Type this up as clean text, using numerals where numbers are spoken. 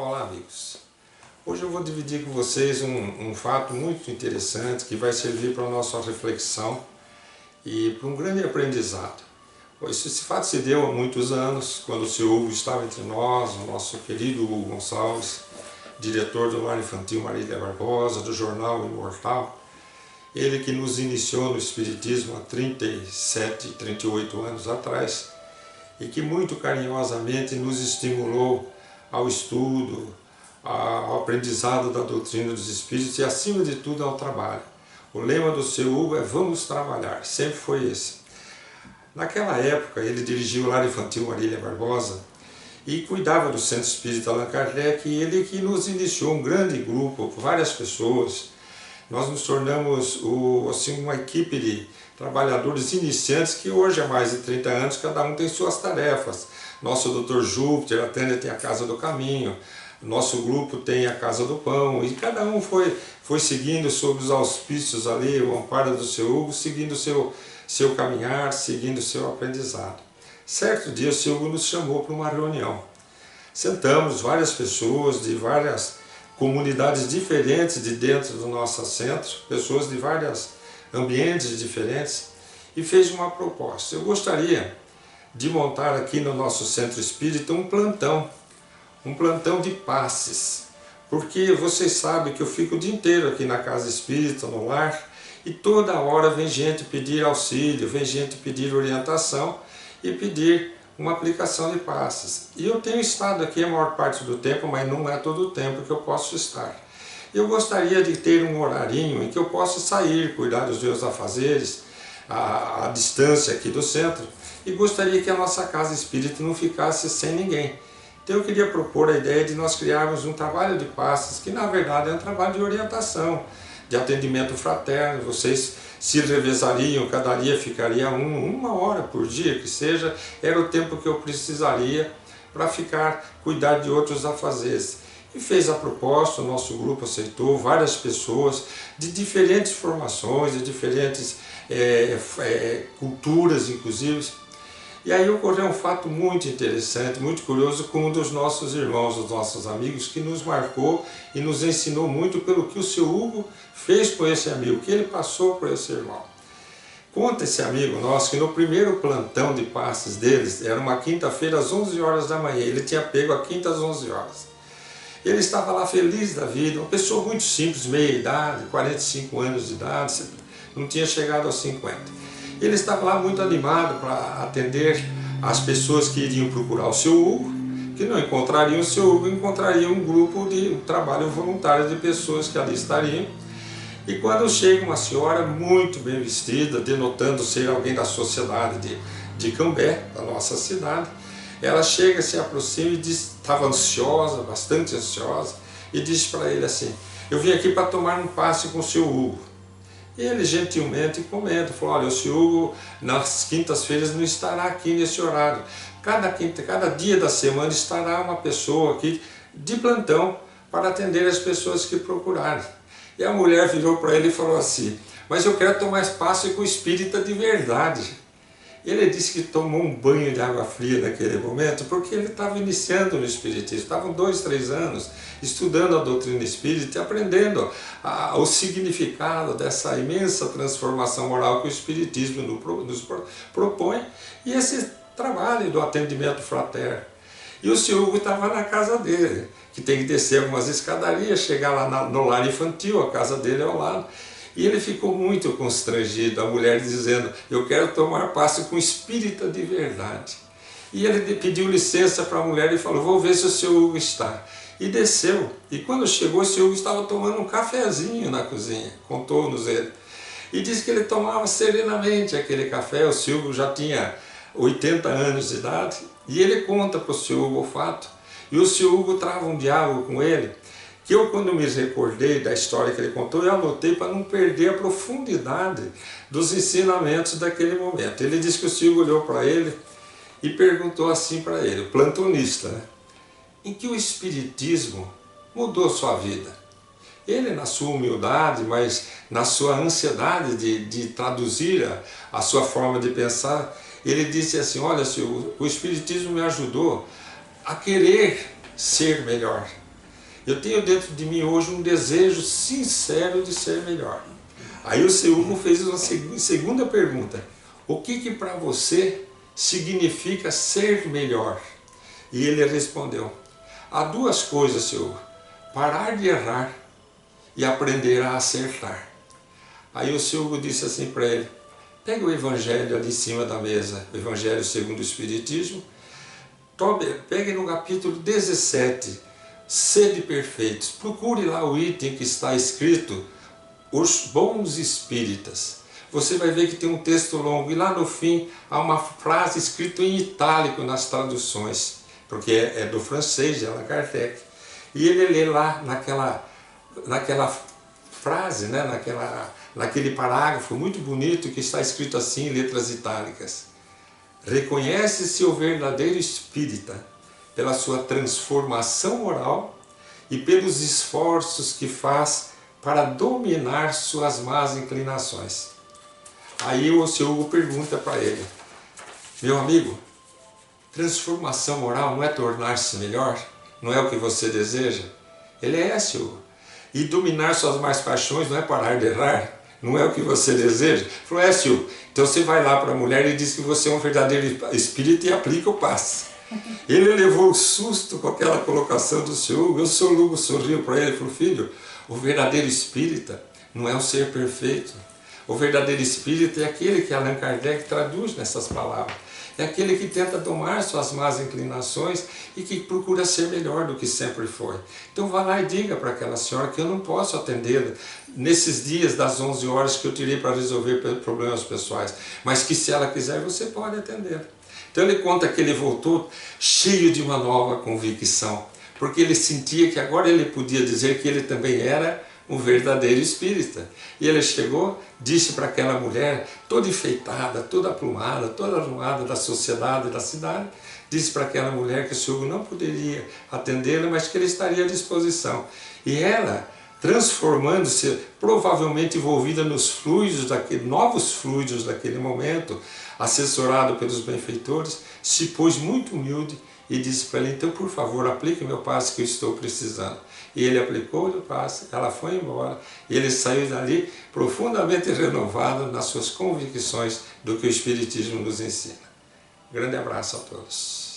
Olá, amigos. Hoje eu vou dividir com vocês um fato muito interessante que vai servir para a nossa reflexão e para um grande aprendizado. Esse fato se deu há muitos anos, quando o seu Hugo estava entre nós, o nosso querido Hugo Gonçalves, diretor do Lar Infantil Marília Barbosa, do jornal Imortal. Ele que nos iniciou no Espiritismo há 37, 38 anos atrás e que muito carinhosamente nos estimulou ao estudo, ao aprendizado da doutrina dos Espíritos e, acima de tudo, ao trabalho. O lema do seu Hugo é "Vamos trabalhar", sempre foi esse. Naquela época, ele dirigiu o Lar Infantil Marília Barbosa e cuidava do Centro Espírita Allan Kardec, e ele que nos iniciou um grande grupo, várias pessoas. Nós nos tornamos uma equipe de trabalhadores iniciantes que hoje há mais de 30 anos, cada um tem suas tarefas. Nosso Dr. Júpiter atende, tem a Casa do Caminho, nosso grupo tem a Casa do Pão, e cada um foi seguindo sob os auspícios ali, o amparo do seu Hugo, seguindo o seu caminhar, seguindo o seu aprendizado. Certo dia o seu Hugo nos chamou para uma reunião. Sentamos várias pessoas de várias comunidades diferentes de dentro do nosso centro, pessoas de vários ambientes diferentes, e fez uma proposta. Eu gostaria de montar aqui no nosso centro espírita um plantão de passes, porque vocês sabem que eu fico o dia inteiro aqui na casa espírita, no lar, e toda hora vem gente pedir auxílio, vem gente pedir orientação e pedir uma aplicação de passes. E eu tenho estado aqui a maior parte do tempo, mas não é todo o tempo que eu posso estar. Eu gostaria de ter um horarinho em que eu possa sair, cuidar dos meus afazeres, à distância aqui do centro, e gostaria que a nossa casa espírita não ficasse sem ninguém. Então eu queria propor a ideia de nós criarmos um trabalho de passes, que na verdade é um trabalho de orientação, de atendimento fraterno. Vocês se revezariam, cada dia ficaria uma hora por dia, que seja, era o tempo que eu precisaria para cuidar de outros afazeres. E fez a proposta, o nosso grupo aceitou, várias pessoas de diferentes formações, de diferentes culturas inclusive. E aí ocorreu um fato muito interessante, muito curioso, com um dos nossos irmãos, dos nossos amigos, que nos marcou e nos ensinou muito pelo que o seu Hugo fez com esse amigo, que ele passou por esse irmão. Conta esse amigo nosso que no primeiro plantão de passes deles, era uma quinta-feira às 11 horas da manhã, ele tinha pego a quinta às 11 horas. Ele estava lá feliz da vida, uma pessoa muito simples, meia idade, 45 anos de idade, não tinha chegado aos 50. Ele estava lá muito animado para atender as pessoas que iriam procurar o seu Hugo, que não encontrariam o seu Hugo, encontrariam um grupo de trabalho voluntário de pessoas que ali estariam. E quando chega uma senhora muito bem vestida, denotando ser alguém da sociedade de Cambé, da nossa cidade, ela chega, se aproxima e diz, estava ansiosa, bastante ansiosa, e disse para ele assim: "Eu vim aqui para tomar um passe com o seu Hugo." E ele gentilmente comenta, falou: "Olha, o seu Hugo nas quintas-feiras não estará aqui nesse horário. Cada dia da semana estará uma pessoa aqui de plantão para atender as pessoas que procurarem." E a mulher virou para ele e falou assim: "Mas eu quero tomar passe com o espírita de verdade." Ele disse que tomou um banho de água fria naquele momento, porque ele estava iniciando no espiritismo, estavam 2, 3 anos estudando a doutrina espírita e aprendendo o significado dessa imensa transformação moral que o espiritismo nos propõe, e esse trabalho do atendimento fraterno. E o seu Hugo estava na casa dele, que tem que descer algumas escadarias, chegar lá no lar infantil, a casa dele é ao lado. E ele ficou muito constrangido, a mulher dizendo: "Eu quero tomar passe com espírita de verdade." E ele pediu licença para a mulher e falou: "Vou ver se o seu Hugo está." E desceu. E quando chegou, o seu Hugo estava tomando um cafezinho na cozinha, contou-nos ele. E disse que ele tomava serenamente aquele café. O seu Hugo já tinha 80 anos de idade. E ele conta para o seu Hugo o fato. E o seu Hugo trava um diálogo com ele, que eu, quando me recordei da história que ele contou, eu anotei para não perder a profundidade dos ensinamentos daquele momento. Ele disse que o Silvio olhou para ele e perguntou assim para ele, o plantonista, né? Em que o espiritismo mudou sua vida? Ele, na sua humildade, mas na sua ansiedade de traduzir a sua forma de pensar, ele disse assim: "Olha, Silvio, o espiritismo me ajudou a querer ser melhor, eu tenho dentro de mim hoje um desejo sincero de ser melhor. Aí o seu Hugo fez uma segunda pergunta. O que para você significa ser melhor? E ele respondeu, há duas coisas, seu Hugo. Parar de errar e aprender a acertar. Aí o seu Hugo disse assim para ele, pega o Evangelho ali em cima da mesa, o Evangelho segundo o Espiritismo, pegue no capítulo 17, sede perfeitos, procure lá o item que está escrito, os bons espíritas. Você vai ver que tem um texto longo e lá no fim há uma frase escrita em itálico nas traduções, porque é do francês, de Allan Kardec. E ele lê lá naquela frase, né, naquele parágrafo muito bonito que está escrito assim em letras itálicas. Reconhece-se o verdadeiro espírita pela sua transformação moral e pelos esforços que faz para dominar suas más inclinações. Aí o seu Hugo pergunta para ele, meu amigo, transformação moral não é tornar-se melhor? Não é o que você deseja? Ele é, seu Hugo. E dominar suas más paixões não é parar de errar? Não é o que você deseja? Ele falou, é, Silvio. Então você vai lá para a mulher e diz que você é um verdadeiro espírito e aplica o passe. Ele levou o susto com aquela colocação do seu Hugo. O seu Hugo sorriu para ele e falou, filho, o verdadeiro espírita não é um ser perfeito. O verdadeiro espírita é aquele que Allan Kardec traduz nessas palavras. É aquele que tenta domar suas más inclinações e que procura ser melhor do que sempre foi. Então vá lá e diga para aquela senhora que eu não posso atendê-la nesses dias das 11 horas que eu tirei para resolver problemas pessoais, mas que se ela quiser você pode atender. Então ele conta que ele voltou cheio de uma nova convicção, porque ele sentia que agora ele podia dizer que ele também era um verdadeiro espírita. E ele chegou, disse para aquela mulher, toda enfeitada, toda aprumada, toda arrumada da sociedade e da cidade, disse para aquela mulher que o seu Hugo não poderia atendê-la, mas que ele estaria à disposição. E ela, transformando-se, provavelmente envolvida nos fluidos, novos fluidos daquele momento, assessorado pelos benfeitores, se pôs muito humilde e disse para ele, então por favor aplique meu passe que eu estou precisando. E ele aplicou-lhe o passe, ela foi embora, e ele saiu dali profundamente renovado nas suas convicções do que o Espiritismo nos ensina. Grande abraço a todos.